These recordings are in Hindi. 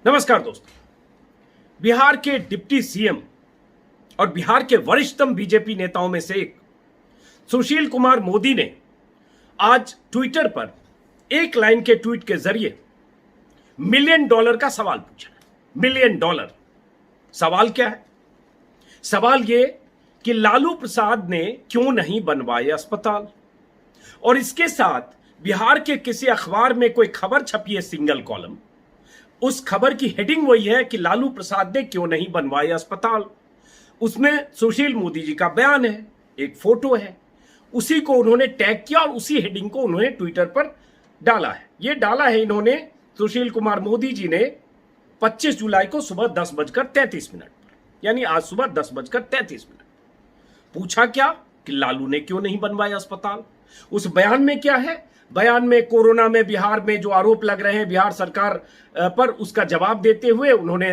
नमस्कार दोस्तों। बिहार के डिप्टी सीएम और बिहार के वरिष्ठतम बीजेपी नेताओं में से एक सुशील कुमार मोदी ने आज ट्विटर पर एक लाइन के ट्वीट के जरिए $1 मिलियन का सवाल पूछा। $1 मिलियन सवाल क्या है? सवाल यह कि लालू प्रसाद ने क्यों नहीं बनवाए अस्पताल, और इसके साथ बिहार के किसी अखबार में कोई खबर छपी है सिंगल कॉलम, उस खबर की हेडिंग वही है कि लालू प्रसाद ने क्यों नहीं बनवाए अस्पताल। उसमें सुशील मोदी जी का बयान है, एक फोटो है, उसी को उन्होंने टैग किया और उसी हेडिंग को उन्होंने ट्विटर पर डाला है। यह डाला है इन्होंने, सुशील कुमार मोदी जी ने 25 जुलाई को सुबह 10:33 पर, यानी आज सुबह 10:33। पूछा क्या कि लालू ने क्यों नहीं बनवाया अस्पताल। उस बयान में क्या है? बयान में कोरोना में बिहार में जो आरोप लग रहे हैं बिहार सरकार पर, उसका जवाब देते हुए उन्होंने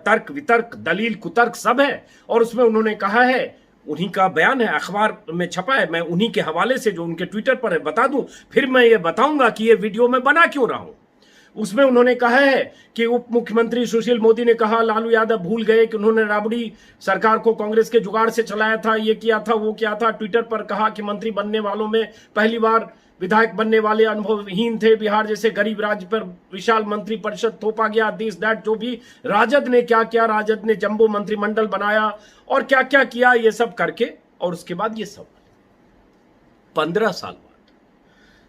तर्क वितर्क दलील कुतर्क सब है, और उसमें उन्होंने कहा है, उन्हीं का बयान है, अखबार में छपा है, मैं उन्हीं के हवाले से जो उनके ट्विटर पर है बता दूं, फिर मैं ये बताऊंगा कि ये वीडियो मैं बना क्यों रहा हूं। उसमें उन्होंने कहा है कि उप मुख्यमंत्री सुशील मोदी ने कहा लालू यादव भूल गए कि उन्होंने राबड़ी सरकार को कांग्रेस के जुगाड़ से चलाया था, ये किया था, वो किया था। ट्विटर पर कहा कि मंत्री बनने वालों में पहली बार विधायक बनने वाले अनुभवहीन थे, बिहार जैसे गरीब राज्य पर विशाल मंत्री परिषद थोपा गया, दिस दैट, जो भी राजद ने क्या किया, राजद ने जंबो मंत्रिमंडल बनाया और क्या क्या किया, ये सब करके, और उसके बाद ये सब 15 साल बाद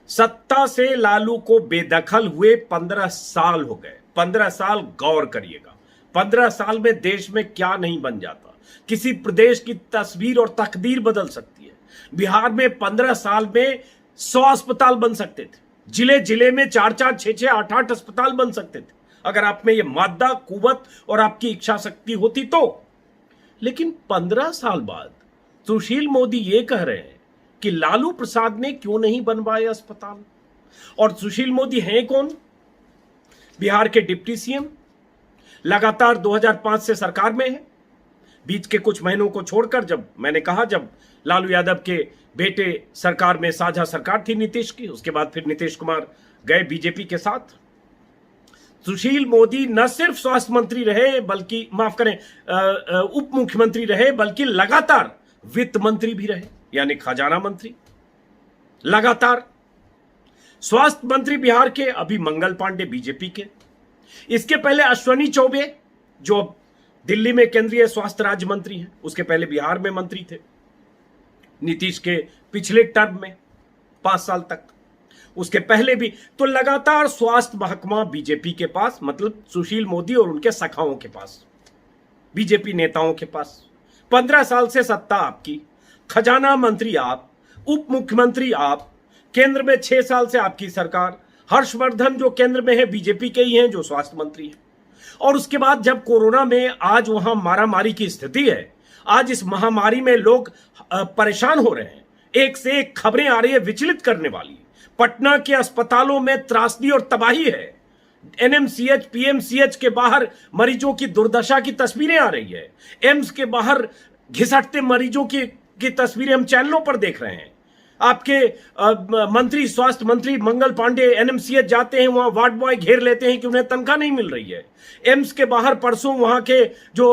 सत्ता से लालू को बेदखल हुए 15 साल हो गए। 15 साल गौर करिएगा, 15 साल में देश में क्या नहीं बन जाता। किसी प्रदेश की तस्वीर और तकदीर बदल सकती है। बिहार में 15 साल में 100 अस्पताल बन सकते थे, जिले जिले में 4-4, 6-6, 8-8 अस्पताल बन सकते थे, अगर आप में ये मादा कुव्वत और आपकी इच्छा शक्ति होती तो। लेकिन 15 साल बाद सुशील मोदी ये कह रहे हैं कि लालू प्रसाद ने क्यों नहीं बनवाए अस्पताल। और सुशील मोदी हैं कौन? बिहार के डिप्टी सीएम, लगातार 2005 से सरकार में है। बीच के कुछ महीनों को छोड़कर, जब मैंने कहा जब लालू यादव के बेटे सरकार में साझा सरकार थी नीतीश की, उसके बाद फिर नीतीश कुमार गए बीजेपी के साथ। सुशील मोदी न सिर्फ स्वास्थ्य मंत्री रहे, बल्कि माफ करें उप मुख्यमंत्री रहे, बल्कि लगातार वित्त मंत्री भी रहे, यानी खजाना मंत्री। लगातार स्वास्थ्य मंत्री बिहार के अभी मंगल पांडे बीजेपी के, इसके पहले अश्विनी चौबे जो दिल्ली में केंद्रीय स्वास्थ्य राज्य मंत्री हैं, उसके पहले बिहार में मंत्री थे नीतीश के पिछले टर्म में 5 साल तक। उसके पहले भी तो लगातार स्वास्थ्य महकमा बीजेपी के पास, मतलब सुशील मोदी और उनके सखाओं के पास, बीजेपी नेताओं के पास। 15 साल से सत्ता आपकी, खजाना मंत्री आप, उप मुख्यमंत्री आप, केंद्र में 6 साल से आपकी सरकार, हर्षवर्धन जो केंद्र में है बीजेपी के ही हैं, जो स्वास्थ्य मंत्री हैं। और उसके बाद जब कोरोना में आज वहां मारामारी की स्थिति है, आज इस महामारी में लोग परेशान हो रहे हैं, एक से एक खबरें आ रही है विचलित करने वाली। पटना के अस्पतालों में त्रासदी और तबाही है। एनएमसीएच, पीएमसीएच के बाहर मरीजों की दुर्दशा की तस्वीरें आ रही है। एम्स के बाहर घिसटते मरीजों की तस्वीरें हम चैनलों पर देख रहे हैं। आपके मंत्री, स्वास्थ्य मंत्री मंगल पांडे एनएमसीएच जाते हैं, वहां वार्ड बॉय घेर लेते हैं कि उन्हें तनख्वाह नहीं मिल रही है। एम्स के बाहर परसों वहां के जो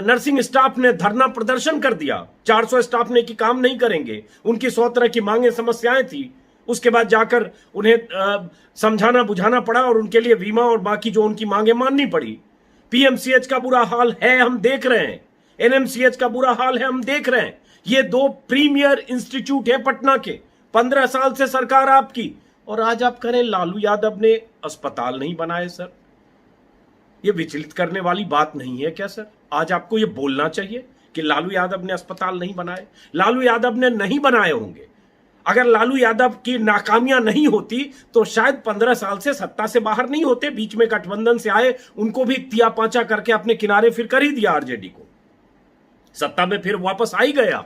नर्सिंग स्टाफ ने धरना प्रदर्शन कर दिया, 400 स्टाफ ने कि काम नहीं करेंगे, उनकी 100 तरह की मांगे समस्याएं थी। उसके बाद जाकर उन्हें समझाना बुझाना पड़ा और उनके लिए बीमा और बाकी जो उनकी मांगे माननी पड़ी। पीएमसीएच का बुरा हाल है, हम देख रहे हैं। एनएमसीएच का बुरा हाल है, हम देख रहे हैं। ये 2 प्रीमियर इंस्टीट्यूट है पटना के। 15 साल से सरकार आपकी, और आज आप करें लालू यादव ने अस्पताल नहीं बनाए। सर, ये विचलित करने वाली बात नहीं है क्या सर? आज आपको ये बोलना चाहिए कि लालू यादव ने अस्पताल नहीं बनाए। लालू यादव ने नहीं बनाए होंगे। अगर लालू यादव की नाकामियां नहीं होती तो शायद 15 साल से सत्ता से बाहर नहीं होते। बीच में गठबंधन से आए, उनको भी तिया पाचा करके अपने किनारे फिर कर ही दिया आरजेडी को। सत्ता में फिर वापस आ ही गया।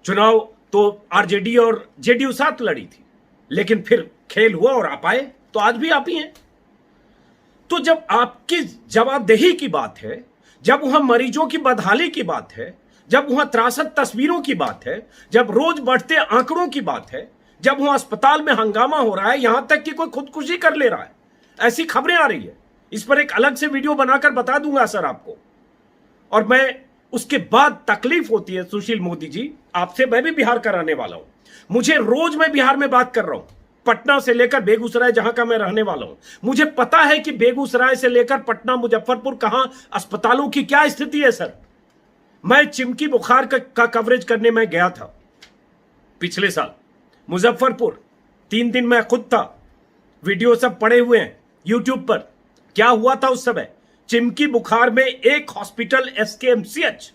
चुनाव तो आरजेडी और जेडीयू साथ लड़ी थी, लेकिन फिर खेल हुआ और आप आए, तो आज भी आप ही हैं। तो जब आपकी जवाबदेही की बात है, जब वहां मरीजों की बदहाली की बात है, जब वहां त्रासद तस्वीरों की बात है, जब रोज बढ़ते आंकड़ों की बात है, जब वहां अस्पताल में हंगामा हो रहा है, यहां तक कि कोई खुदकुशी कर ले रहा है, ऐसी खबरें आ रही है, इस पर एक अलग से वीडियो बनाकर बता दूंगा सर आपको। और मैं उसके बाद तकलीफ होती है सुशील मोदी जी आपसे, मैं भी बिहार का रहने वाला हूं, मुझे रोज मैं बिहार में बात कर रहा हूं, पटना से लेकर बेगूसराय जहां का मैं रहने वाला हूं, मुझे पता है कि बेगूसराय से लेकर पटना मुजफ्फरपुर कहां अस्पतालों की क्या स्थिति है सर। मैं चिमकी बुखार का कवरेज करने में गया था पिछले साल मुजफ्फरपुर, 3 दिन मैं खुद था, वीडियो सब पड़े हुए हैं यूट्यूब पर। क्या हुआ था उस समय, चिमकी बुखार में एक हॉस्पिटल SKMCH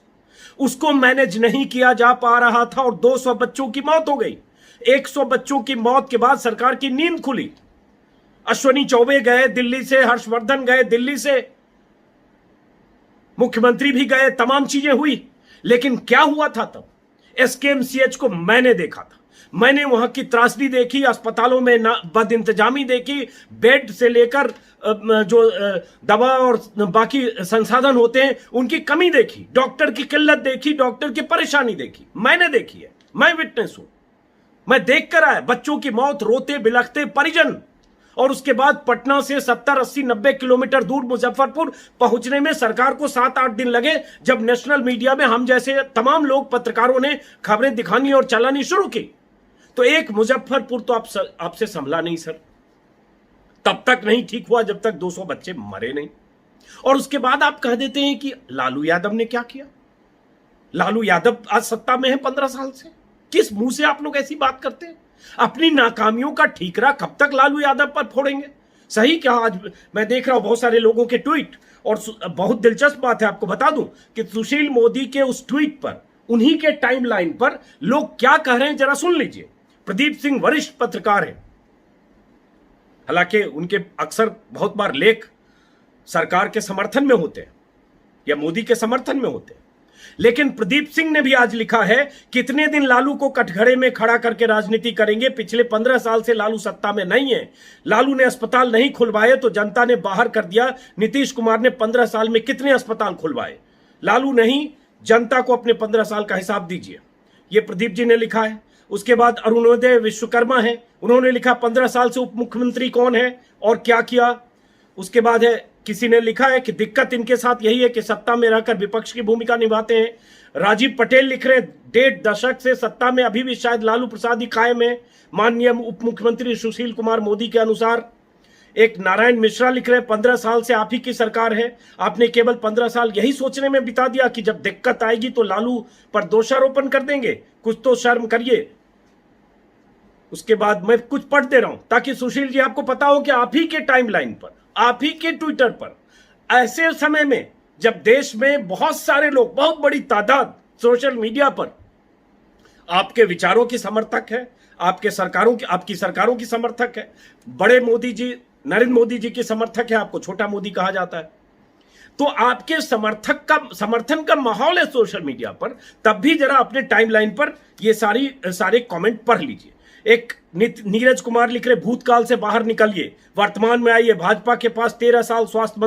उसको मैनेज नहीं किया जा पा रहा था और 200 बच्चों की मौत हो गई। 100 बच्चों की मौत के बाद सरकार की नींद खुली। अश्विनी चौबे गए दिल्ली से, हर्षवर्धन गए दिल्ली से, मुख्यमंत्री भी गए, तमाम चीजें हुई। लेकिन क्या हुआ था तब, SKMCH को मैंने देखा था, मैंने वहां की त्रासदी देखी, अस्पतालों में बद इंतजामी देखी, बेड से लेकर जो दवा और बाकी संसाधन होते हैं उनकी कमी देखी, डॉक्टर की किल्लत देखी, डॉक्टर की परेशानी देखी, मैंने देखी है, मैं विटनेस हूं, मैं देख कर आया बच्चों की मौत, रोते बिलखते परिजन। और उसके बाद पटना से 70, 80, 90 किलोमीटर दूर मुजफ्फरपुर पहुंचने में सरकार को 7-8 दिन लगे, जब नेशनल मीडिया में हम जैसे तमाम लोग पत्रकारों ने खबरें दिखानी और चलानी शुरू की। तो एक मुजफ्फरपुर तो आपसे संभला नहीं सर, तब तक नहीं ठीक हुआ जब तक 200 बच्चे मरे नहीं। और उसके बाद आप कह देते हैं कि लालू यादव ने क्या किया। लालू यादव आज सत्ता में है 15 साल से, किस मुंह से आप लोग ऐसी बात करते हैं? अपनी नाकामियों का ठीकरा कब तक लालू यादव पर फोड़ेंगे? सही क्या, आज मैं देख रहा हूं बहुत सारे लोगों के ट्वीट, और बहुत दिलचस्प बात है, आपको बता दूं कि सुशील मोदी के उस ट्वीट पर, उन्हीं के टाइमलाइन पर लोग क्या कह रहे हैं जरा सुन लीजिए। प्रदीप सिंह वरिष्ठ पत्रकार हैं, हालांकि उनके अक्सर बहुत बार लेख सरकार के समर्थन में होते हैं या मोदी के समर्थन में होते हैं, लेकिन प्रदीप सिंह ने भी आज लिखा है, कितने दिन लालू को कटघरे में खड़ा करके राजनीति करेंगे? पिछले 15 साल से लालू सत्ता में नहीं है, लालू ने अस्पताल नहीं खुलवाए तो जनता ने बाहर कर दिया। नीतीश कुमार ने 15 साल में कितने अस्पताल खुलवाए? लालू नहीं, जनता को अपने 15 साल का हिसाब दीजिए। ये प्रदीप जी ने लिखा है। उसके बाद अरुणोदय विश्वकर्मा है, उन्होंने लिखा 15 साल से उप मुख्यमंत्री कौन है और क्या किया। उसके बाद है, किसी ने लिखा है कि दिक्कत इनके साथ यही है कि सत्ता में रहकर विपक्ष की भूमिका निभाते हैं। राजीव पटेल लिख रहे हैं, 1.5 दशक से सत्ता में अभी भी शायद लालू प्रसाद ही कायम है, माननीय उप मुख्यमंत्री सुशील कुमार मोदी के अनुसार। एक नारायण मिश्रा लिख रहे हैं, 15 साल से आप ही की सरकार है, आपने केवल 15 साल यही सोचने में बिता दिया कि जब दिक्कत आएगी तो लालू पर दोषारोपण कर देंगे, कुछ तो शर्म करिए। उसके बाद मैं कुछ पढ़ दे रहा हूं ताकि सुशील जी आपको पता हो कि आप ही के टाइमलाइन पर, आप ही के ट्विटर पर, ऐसे समय में जब देश में बहुत सारे लोग, बहुत बड़ी तादाद सोशल मीडिया पर आपके विचारों की समर्थक है, आपकी सरकारों की समर्थक है, बड़े मोदी जी, नरेंद्र मोदी जी के समर्थक है, आपको छोटा मोदी कहा जाता है, तो आपके समर्थन का माहौल है सोशल मीडिया पर, तब भी जरा अपने टाइमलाइन पर ये सारे कमेंट पढ़ लीजिए। एक नीरज कुमार लिख रहे, भूतकाल से बाहर निकलिए, वर्तमान में आइए, भाजपा के पास 13 साल स्वास्थ्य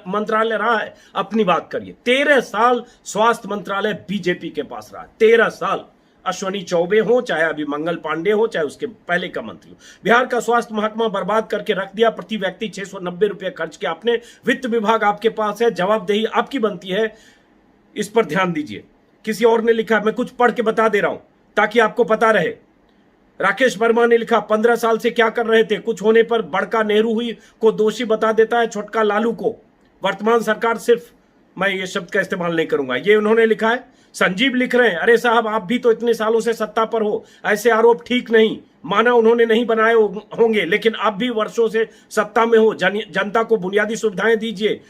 मंत्रालय रहा है, अपनी बात करिए। 13 साल स्वास्थ्य मंत्रालय बीजेपी के पास रहा, 13 साल। अश्विनी चौबे हो, चाहे अभी मंगल पांडे हो, चाहे उसके पहले का मंत्री हो, बिहार का स्वास्थ्य महकमा बर्बाद करके रख दिया। प्रति व्यक्ति 690 रुपये खर्च किया आपने, वित्त विभाग आपके पास है, जवाबदेही आपकी बनती है, इस पर ध्यान दीजिए। किसी और ने लिखा, मैं कुछ पढ़ के बता दे रहा हूं ताकि आपको पता रहे। राकेश वर्मा ने लिखा, 15 साल से क्या कर रहे थे? कुछ होने पर बड़का नेहरू हुई को दोषी बता देता है, छोटका लालू को। वर्तमान सरकार सिर्फ, मैं ये शब्द का इस्तेमाल नहीं करूंगा, ये उन्होंने लिखा है। संजीव लिख रहे हैं, अरे साहब आप भी तो इतने सालों से सत्ता पर हो, ऐसे आरोप ठीक नहीं। माना उन्होंने नहीं बनाए होंगे, लेकिन आप भी वर्षों से सत्ता में हो, जनता को बुनियादी सुविधाएं दीजिए।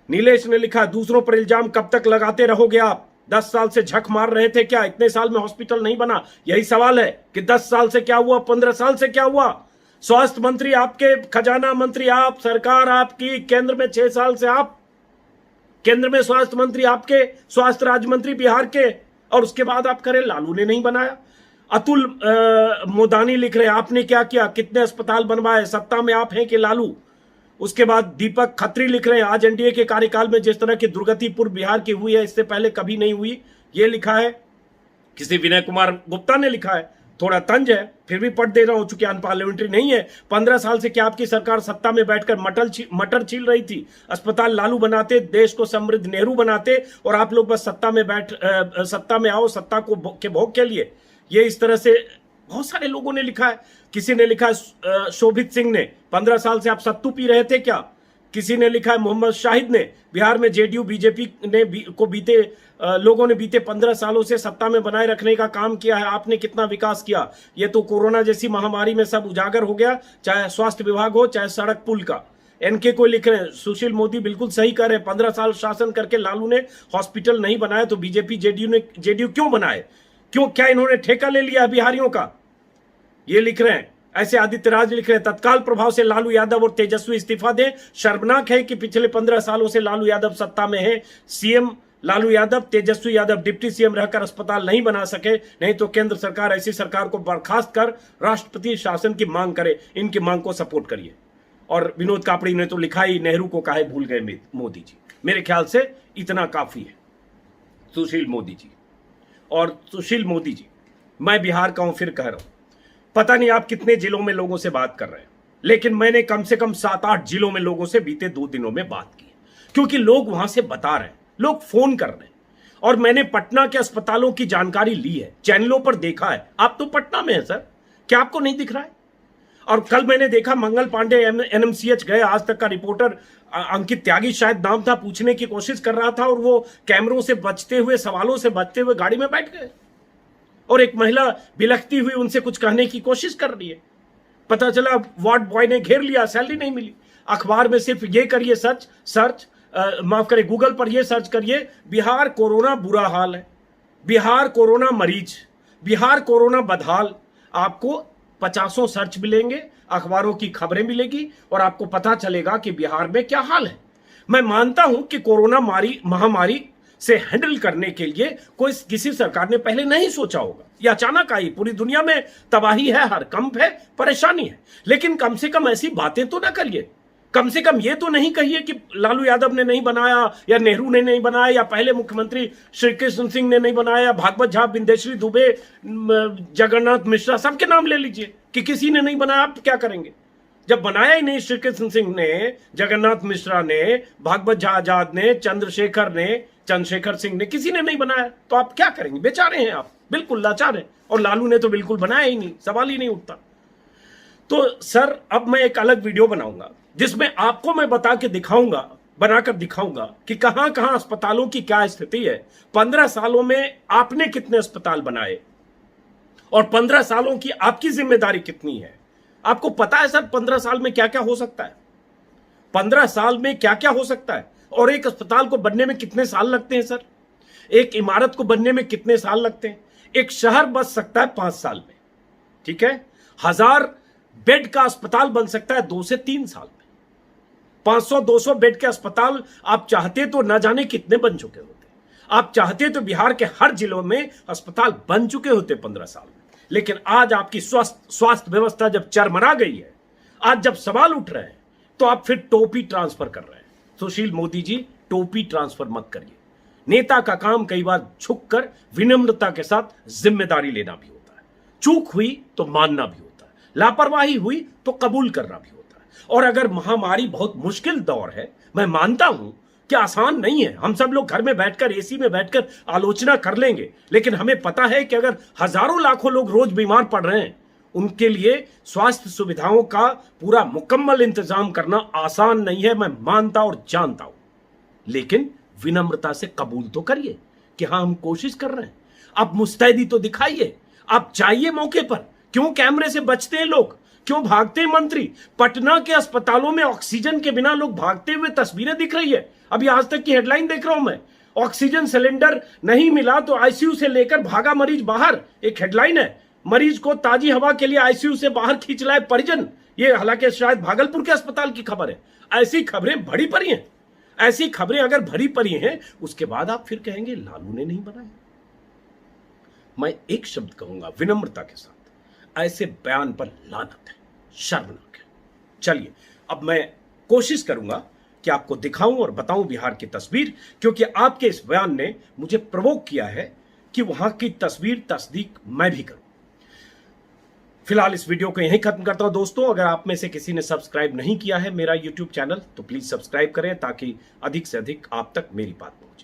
नीलेश ने लिखा, दूसरों पर इल्जाम कब तक लगाते रहोगे आप? 10 साल से झक मार रहे थे क्या? इतने साल में हॉस्पिटल नहीं बना? यही सवाल है कि 10 साल से क्या हुआ, 15 साल से क्या हुआ? स्वास्थ्य मंत्री आपके, खजाना मंत्री आप, सरकार आपकी, केंद्र में 6 साल से आप, केंद्र में स्वास्थ्य मंत्री आपके, स्वास्थ्य राज्य मंत्री बिहार के, और उसके बाद आप करें लालू ने नहीं बनाया। अतुल मोदानी लिख रहे, आपने क्या किया? कितने अस्पताल बनवाए? सत्ता में आप हैं कि लालू? उसके बाद दीपक खत्री लिख रहे हैं, आज एनडीए के कार्यकाल में जिस तरह की दुर्गति पूर्व बिहार की हुई है, इससे पहले कभी नहीं हुई, ये लिखा है। किसी विनय कुमार गुप्ता ने लिखा है, थोड़ा तंज है, फिर भी पढ़ दे रहा हूं चूंकि अनपार्लियामेंट्री नहीं है। 15 साल से क्या आपकी सरकार सत्ता में बैठकर मटर छील रही थी? अस्पताल लालू बनाते, देश को समृद्ध नेहरू बनाते, और आप लोग बस सत्ता में आओ सत्ता के भोग के लिए। ये इस तरह से बहुत सारे लोगों ने लिखा है। किसी ने लिखा है शोभित सिंह ने, 15 साल से आप सत्तू पी रहे थे क्या? किसी ने लिखा है मोहम्मद शाहिद ने, बिहार में जेडीयू बीजेपी लोगों ने बीते 15 सालों से सत्ता में बनाए रखने का काम किया है, आपने कितना विकास किया? ये तो कोरोना जैसी महामारी में सब उजागर हो गया, चाहे स्वास्थ्य विभाग हो चाहे सड़क पुल का। एनके को लिख रहे हैं, सुशील मोदी बिल्कुल सही कर रहे हैं, 15 साल शासन करके लालू ने हॉस्पिटल नहीं बनाया तो बीजेपी जेडीयू क्यों बनाए? क्यों, क्या इन्होंने ठेका ले लिया बिहारियों का? ये लिख रहे हैं। ऐसे आदित्य राज लिख रहे हैं, तत्काल प्रभाव से लालू यादव और तेजस्वी इस्तीफा दें। शर्मनाक है कि पिछले 15 सालों से लालू यादव सत्ता में है। CM Lalu Yadav, Tejashwi Yadav deputy CM रहकर अस्पताल नहीं बना सके, नहीं तो केंद्र सरकार ऐसी सरकार को बर्खास्त कर राष्ट्रपति शासन की मांग करे। इनकी मांग को सपोर्ट करिए। और विनोद कापड़ी ने तो लिखा ही, नेहरू को काहे भूल गए मोदी जी। मेरे ख्याल से इतना काफी है सुशील मोदी जी। और सुशील मोदी जी, मैं बिहार का हूं, फिर कह रहा हूं, पता नहीं आप कितने जिलों में लोगों से बात कर रहे हैं, लेकिन मैंने कम से कम 7-8 जिलों में लोगों से बीते 2 दिनों में बात की, क्योंकि लोग वहां से बता रहे हैं, लोग फोन कर रहे हैं। और मैंने पटना के अस्पतालों की जानकारी ली है, चैनलों पर देखा है। आप तो पटना में है सर, क्या आपको नहीं दिख रहा है? और कल मैंने देखा मंगल पांडे एनएमसीएच गए, आज तक का रिपोर्टर अंकित त्यागी शायद नाम था, पूछने की कोशिश कर रहा था, और वो कैमरों से बचते हुए, सवालों से बचते हुए गाड़ी में बैठ गए। और एक महिला बिलखती हुई उनसे कुछ कहने की कोशिश कर रही है। पता चला वार्ड बॉय ने घेर लिया, सैलरी नहीं मिली। अखबार में सिर्फ ये करिए माफ करिए, गूगल पर ये सर्च करिए, बिहार कोरोना बुरा हाल है, बिहार कोरोना मरीज, बिहार कोरोना बदहाल। आपको 50 सर्च मिलेंगे, अखबारों की खबरें मिलेगी, और आपको पता चलेगा कि बिहार में क्या हाल है। मैं मानता हूं कि कोरोना महामारी से हैंडल करने के लिए किसी सरकार ने पहले नहीं सोचा होगा, यह अचानक आई। पूरी दुनिया में तबाही है, हड़कंप है, परेशानी है, लेकिन कम से कम ऐसी बातें तो ना करिए। कम से कम ये तो नहीं कहिए कि लालू यादव ने नहीं बनाया, या नेहरू ने नहीं बनाया, या पहले मुख्यमंत्री श्री कृष्ण सिंह ने नहीं बनाया, भागवत झा, बिंदेश्वरी दुबे, जगन्नाथ मिश्रा, सबके नाम ले लीजिए कि किसी ने नहीं बनाया। आप क्या करेंगे जब बनाया ही नहीं? श्री कृष्ण सिंह ने, जगन्नाथ मिश्रा ने, भागवत झा आजाद ने, चंद्रशेखर सिंह ने, किसी ने नहीं बनाया, तो आप क्या करेंगे? बेचारे हैं आप, बिल्कुल लाचार हैं। और लालू ने तो बिल्कुल बनाया ही नहीं, सवाल ही नहीं उठता। तो सर, अब मैं एक अलग वीडियो बनाऊंगा जिसमें आपको मैं बनाकर दिखाऊंगा कि कहां कहां अस्पतालों की क्या स्थिति है। 15 सालों में आपने कितने अस्पताल बनाए, और 15 सालों की आपकी जिम्मेदारी कितनी है? आपको पता है सर 15 साल में क्या क्या हो सकता है? 15 साल में क्या क्या हो सकता है? और एक अस्पताल को बनने में कितने साल लगते हैं सर? एक इमारत को बनने में कितने साल लगते हैं? एक शहर बच सकता है 5 साल में, ठीक है? 1000 बेड का अस्पताल बन सकता है 2 से 3 साल में। 500-200 बेड के अस्पताल आप चाहते तो न जाने कितने बन चुके होते। आप चाहते तो बिहार के हर जिलों में अस्पताल बन चुके होते 15 साल में। लेकिन आज आपकी स्वास्थ्य व्यवस्था जब चरमरा गई है, आज जब सवाल उठ रहे हैं, तो आप फिर टोपी ट्रांसफर कर रहे हैं। सुशील मोदी जी, टोपी ट्रांसफर मत करिए। नेता का काम कई बार झुककर विनम्रता के साथ जिम्मेदारी लेना भी होता है। चूक हुई तो मानना भी होता है, लापरवाही हुई तो कबूल करना भी होता है। और अगर महामारी बहुत मुश्किल दौर है, मैं मानता हूं कि आसान नहीं है। हम सब लोग घर में बैठकर, एसी में बैठकर आलोचना कर लेंगे, लेकिन हमें पता है कि अगर हजारों लाखों लोग रोज बीमार पड़ रहे हैं, उनके लिए स्वास्थ्य सुविधाओं का पूरा मुकम्मल इंतजाम करना आसान नहीं है। मैं मानता और जानता हूं, लेकिन विनम्रता से कबूल तो करिए कि हां, हम कोशिश कर रहे हैं। आप मुस्तैदी तो दिखाइए, आप जाइए मौके पर। क्यों कैमरे से बचते हैं लोग? क्यों भागते हैं मंत्री? पटना के अस्पतालों में ऑक्सीजन के बिना लोग भागते हुए तस्वीरें दिख रही है। अभी आज तक की हेडलाइन देख रहा हूं मैं, ऑक्सीजन सिलेंडर नहीं मिला तो आईसीयू से लेकर भागा मरीज बाहर। एक हेडलाइन है, मरीज को ताजी हवा के लिए आईसीयू से बाहर खींच लाए परिजन। ये हालांकि शायद भागलपुर के अस्पताल की खबर है। ऐसी खबरें भरी पड़ी हैं। ऐसी खबरें अगर भरी पड़ी हैं, उसके बाद आप फिर कहेंगे लालू ने नहीं बनाया। मैं एक शब्द कहूंगा विनम्रता के साथ, ऐसे बयान पर लानत है, शर्मनाक है। चलिए, अब मैं कोशिश करूंगा कि आपको दिखाऊं और बताऊं बिहार की तस्वीर, क्योंकि आपके इस बयान ने मुझे प्रवोक किया है कि वहां की तस्वीर तस्दीक मैं भी करूं। फिलहाल इस वीडियो को यहीं खत्म करता हूं दोस्तों। अगर आप में से किसी ने सब्सक्राइब नहीं किया है मेरा यूट्यूब चैनल तो प्लीज सब्सक्राइब करें ताकि अधिक से अधिक आप तक मेरी बात पहुंचे।